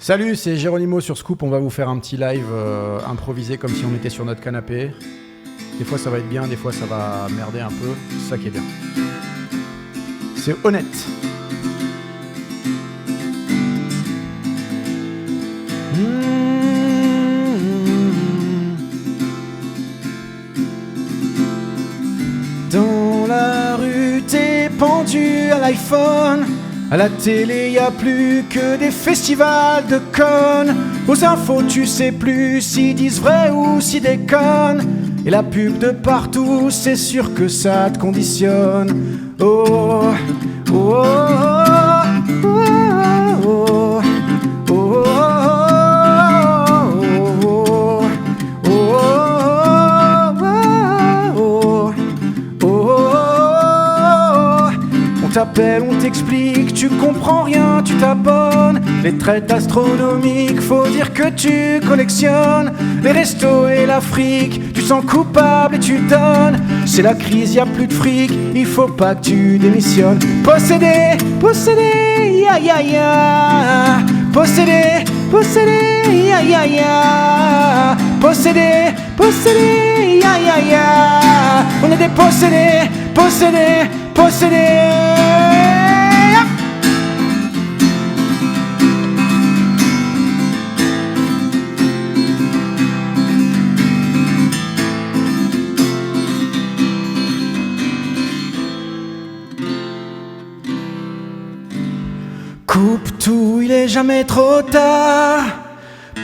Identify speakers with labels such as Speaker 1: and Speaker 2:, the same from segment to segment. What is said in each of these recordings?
Speaker 1: Salut, c'est Geronimo sur Scoop. On va vous faire un petit live improvisé comme si on était sur notre canapé. Des fois ça va être bien, des fois ça va merder un peu. C'est ça qui est bien. C'est honnête. Dans la rue, t'es pendu à l'iPhone. À la télé, y a plus que des festivals de connes. Aux infos, tu sais plus s'ils disent vrai ou s'ils déconnent. Et la pub de partout, c'est sûr que ça te conditionne. Oh, oh, oh, oh, oh, oh, oh, on t'appelle, on t'explique, tu comprends rien, tu t'abonnes. Les traites astronomiques, faut dire que tu collectionnes. Les restos et l'Afrique, tu sens coupable et tu donnes. C'est la crise, y a plus de fric, il faut pas que tu démissionnes. Possédé, possédé, ya ya ya. Possédé, possédé, ya ya ya. Possédé, possédé, ya ya ya. On est des possédés, possédés, possédés. Coupe tout, il est jamais trop tard.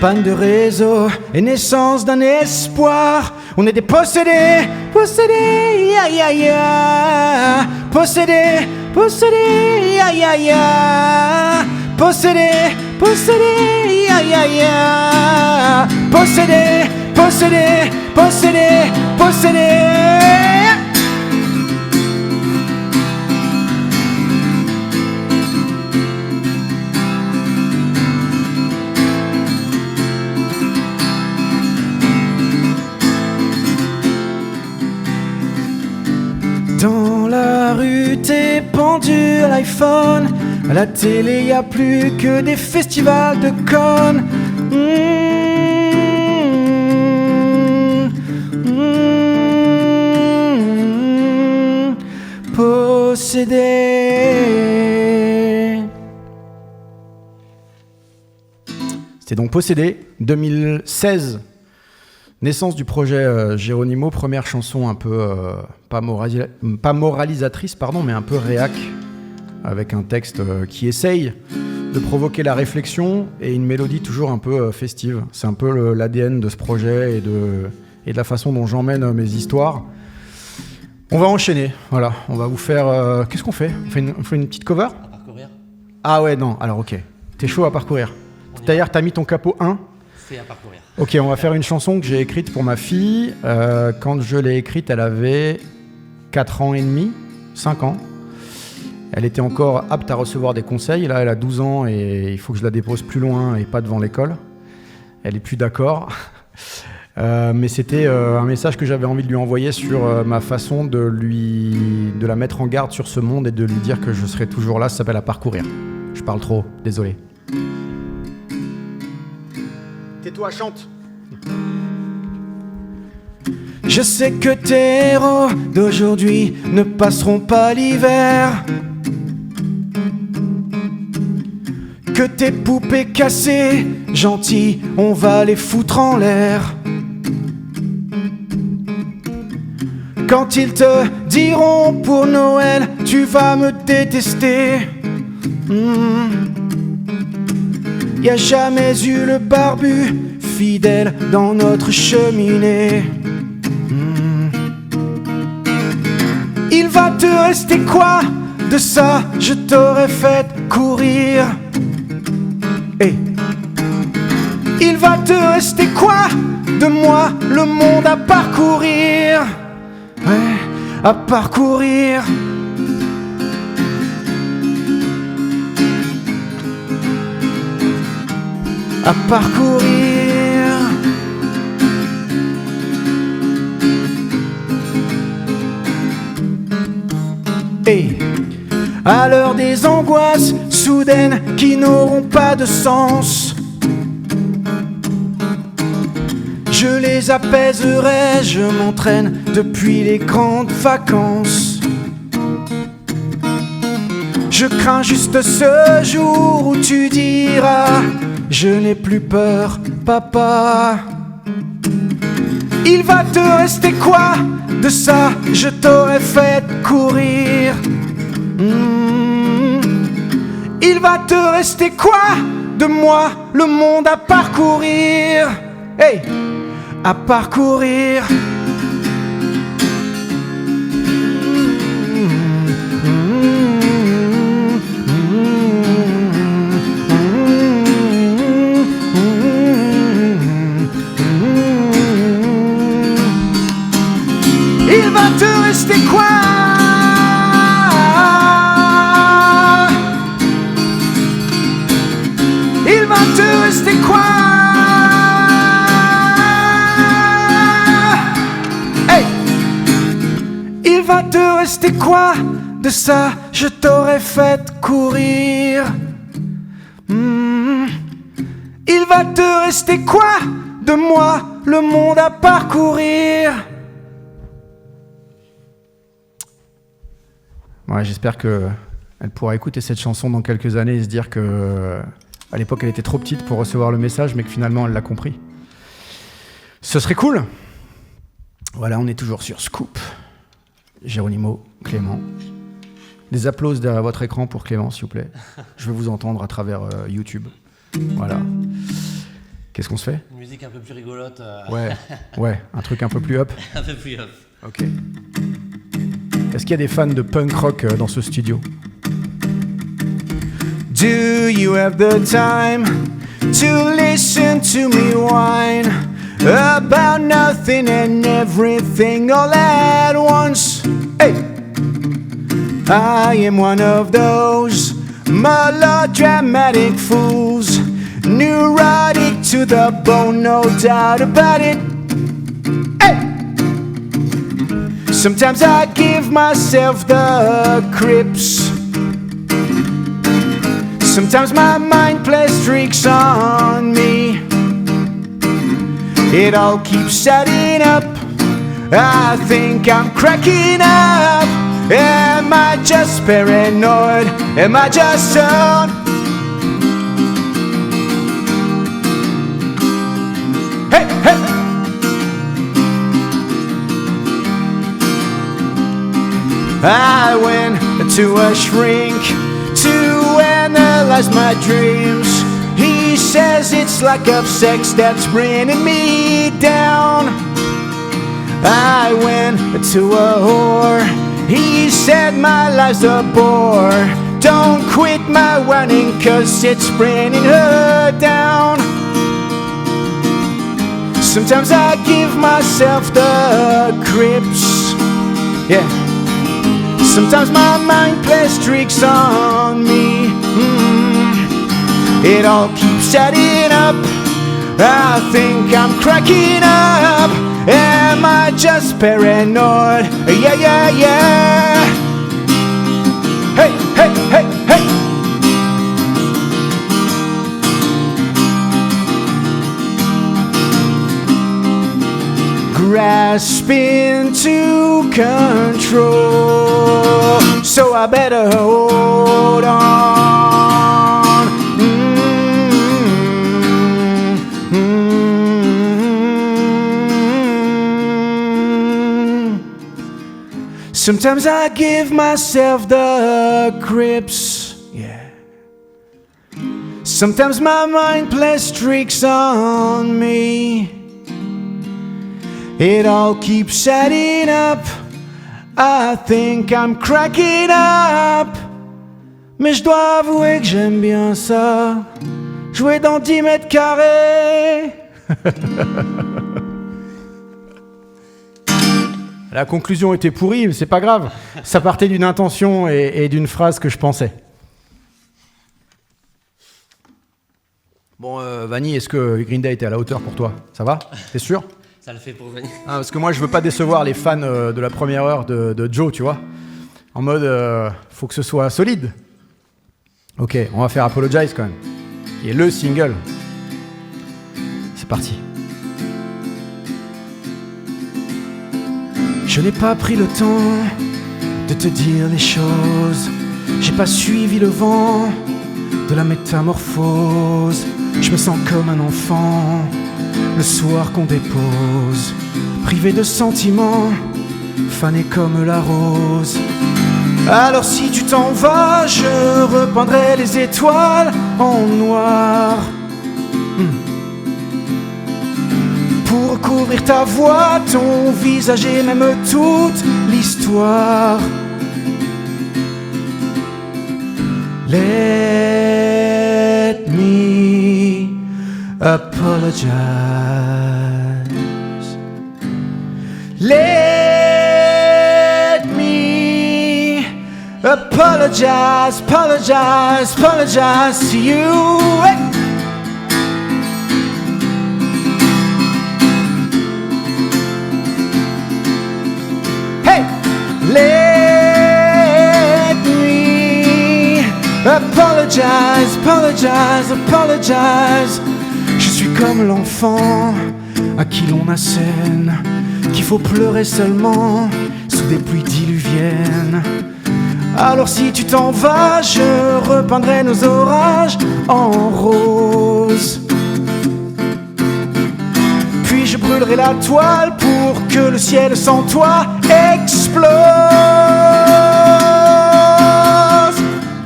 Speaker 1: Panne de réseau et naissance d'un espoir. On est des possédés, possédés, ya ya ya. Possédés, possédés, ya ya ya. Possédés, possédés, ya ya ya. Possédés, possédés, possédés, possédés. Dans la rue, t'es pendu à l'iPhone. À la télé, y a plus que des festivals de connes. Possédé. C'était donc Possédé, 2016. Naissance du projet Geronimo, première chanson un peu pas moralisatrice, pardon, mais un peu réac, avec un texte qui essaye de provoquer la réflexion et une mélodie toujours un peu festive. C'est un peu l'ADN de ce projet et de la façon dont j'emmène mes histoires. On va enchaîner, voilà. On va vous faire... qu'est-ce qu'on fait ? On fait une petite cover ?
Speaker 2: À parcourir ?
Speaker 1: Ah ouais, non, alors ok. T'es chaud à parcourir. D'ailleurs, t'as mis ton capot 1 ?
Speaker 2: C'est à parcourir.
Speaker 1: Ok, on va faire une chanson que j'ai écrite pour ma fille. Quand je l'ai écrite, elle avait 4 ans et demi, 5 ans. Elle était encore apte à recevoir des conseils. Là, elle a 12 ans et il faut que je la dépose plus loin et pas devant l'école. Elle est plus d'accord. Mais c'était un message que j'avais envie de lui envoyer sur ma façon de la mettre en garde sur ce monde et de lui dire que je serai toujours là. Ça s'appelle À parcourir. Je parle trop, désolé. Tais-toi, chante. Je sais que tes héros d'aujourd'hui ne passeront pas l'hiver. Que tes poupées cassées, gentilles, on va les foutre en l'air. Quand ils te diront pour Noël, tu vas me détester. Y a jamais eu le barbu fidèle dans notre cheminée. Il va te rester quoi de ça? Je t'aurais fait courir. Hey. Il va te rester quoi de moi? Le monde à parcourir. Ouais, à parcourir. À parcourir. Hey. À l'heure des angoisses soudaines qui n'auront pas de sens, Je les apaiserai, je m'entraîne depuis les grandes vacances. Je crains juste ce jour où tu diras: je n'ai plus peur, papa. Il va te rester quoi de ça? Je t'aurais fait courir. Il va te rester quoi de moi? Le monde à parcourir. Hey, à parcourir. Il va te rester quoi? Il va te rester quoi? Hey! Il va te rester quoi de ça? Je t'aurais fait courir. Il va te rester quoi de moi? Le monde à parcourir. Ouais, j'espère qu'elle pourra écouter cette chanson dans quelques années et se dire que à l'époque elle était trop petite pour recevoir le message, mais que finalement elle l'a compris. Ce serait cool. Voilà, on est toujours sur Scoop. Geronimo, Clément. Des applaudissements derrière votre écran pour Clément, s'il vous plaît. Je veux vous entendre à travers YouTube. Voilà. Qu'est-ce qu'on se fait?
Speaker 2: Une musique un peu plus rigolote.
Speaker 1: Ouais, un truc un peu plus up.
Speaker 2: Un peu plus up.
Speaker 1: Ok. Est-ce qu'il y a des fans de punk rock dans ce studio? Do you have the time to listen to me whine about nothing and everything all at once? Hey! I am one of those melodramatic fools, neurotic to the bone, no doubt about it. Hey! Sometimes I give myself the creeps. Sometimes my mind plays tricks on me. It all keeps adding up. I think I'm cracking up. Am I just paranoid? Am I just stoned? Hey, hey! I went to a shrink to analyze my dreams. He says it's lack of sex that's bringing me down. I went to a whore. He said my life's a bore. Don't quit my whining 'cause it's bringing her down. Sometimes I give myself the creeps. Yeah. Sometimes my mind plays tricks on me. It all keeps adding up. I think I'm cracking up. Am I just paranoid? Yeah, yeah, yeah. Hey, hey, hey, hey. Grasping to control, so I better hold on. Sometimes I give myself the creeps, yeah. Sometimes my mind plays tricks on me. It all keeps adding up. I think I'm cracking up. Mais je dois avouer que j'aime bien ça, jouer dans 10 mètres carrés. La conclusion était pourrie, mais c'est pas grave. Ça partait d'une intention et d'une phrase que je pensais. Bon, Vanny, est-ce que Green Day était à la hauteur pour toi? Ça va? T'es sûr?
Speaker 2: Ça le fait pour Vanny.
Speaker 1: Ah, parce que moi, je veux pas décevoir les fans de la première heure de Joe, tu vois. En mode, faut que ce soit solide. Ok, on va faire Apologize quand même. Qui est le single. C'est parti. Je n'ai pas pris le temps de te dire les choses. J'ai pas suivi le vent de la métamorphose. Je me sens comme un enfant le soir qu'on dépose, privé de sentiments, fané comme la rose. Alors si tu t'en vas, je repeindrai les étoiles en noir pour recouvrir ta voix, ton visage et même toute l'histoire. Let me apologize. Let me apologize, apologize, apologize to you. Hey, let me apologize, apologize, apologize. Je suis comme l'enfant à qui l'on assène qu'il faut pleurer seulement sous des pluies diluviennes. Alors si tu t'en vas, je repeindrai nos orages en rose. Puis je brûlerai la toile pour que le ciel sans toi explose.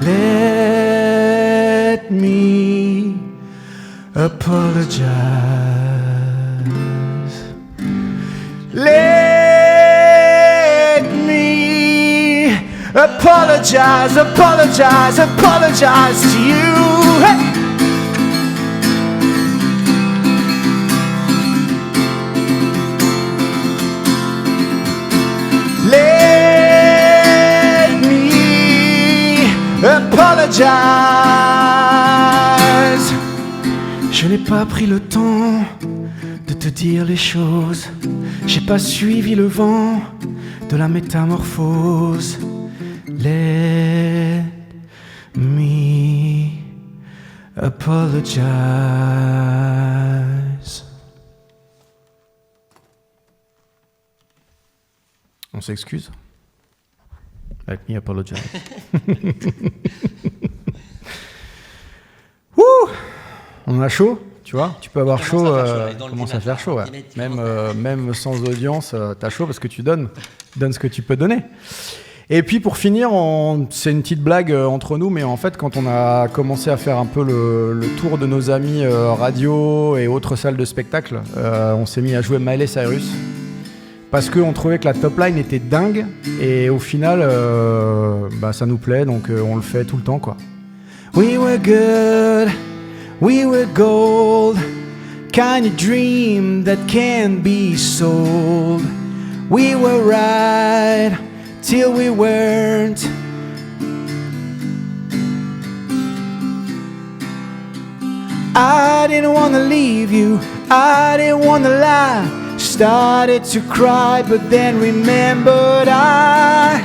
Speaker 1: Let me apologize. Let me apologize, apologize, apologize to you. Hey! Let me apologize. Je n'ai pas pris le temps de te dire les choses. J'ai pas suivi le vent de la métamorphose. Let me apologize. On s'excuse. Let me apologize. Wouh! On a chaud, tu vois. Tu peux avoir chaud, commence à faire chaud. Ouais. Même sans audience, t'as chaud parce que tu donnes ce que tu peux donner. Et puis pour finir, c'est une petite blague entre nous, mais en fait quand on a commencé à faire un peu le tour de nos amis radio et autres salles de spectacle, on s'est mis à jouer Miley Cyrus parce qu'on trouvait que la top line était dingue et au final ça nous plaît, donc on le fait tout le temps quoi. We were good, we were gold, kind of dream that can be sold. We were right till we weren't. I didn't wanna leave you, I didn't wanna lie. Started to cry, but then remembered I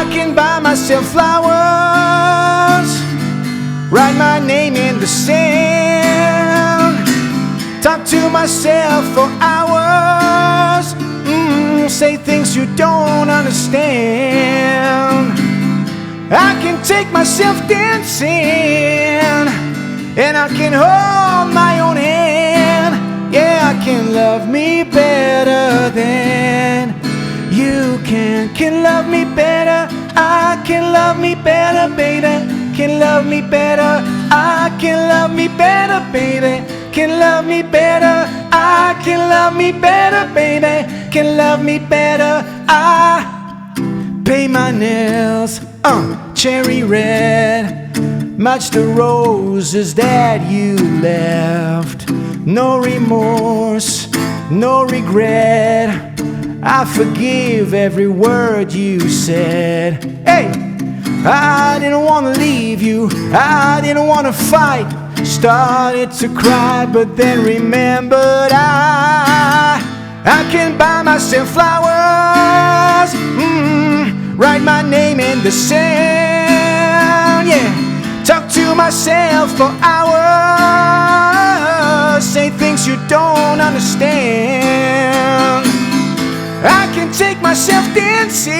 Speaker 1: can buy myself flowers, write my name in the sand, talk to myself for hours, say things you don't understand. I can take myself dancing, and I can hold my own hand. Yeah, I can love me better than you can love me better. I can love me better, baby. Can love me better. I can love me better, baby. Can love me better. I can love me better, baby. Can love me better. I paint my nails cherry red, match the roses that you left. No remorse, no regret. I forgive every word you said. Hey, I didn't wanna leave you, I didn't wanna fight. Started to cry, but then remembered I can buy myself flowers, write my name in the sand, yeah. Talk to myself for hours, say things you don't understand. I can take myself dancing,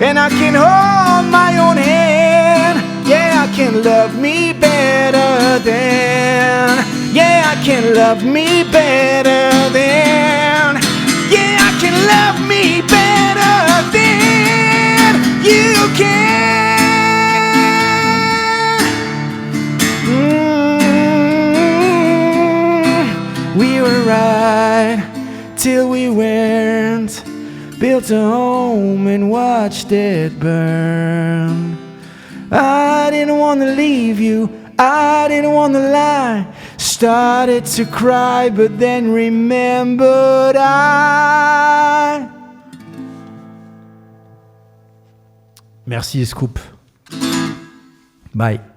Speaker 1: and I can hold my own hand. Yeah, I can love me better than. Yeah, I can love me better than. Yeah, I can love me better than you can. We were right till we weren't. Built a home and watched it burn. I didn't want to leave you, I didn't want to lie. Started to cry, but then remembered I. Merci Scoop. Bye.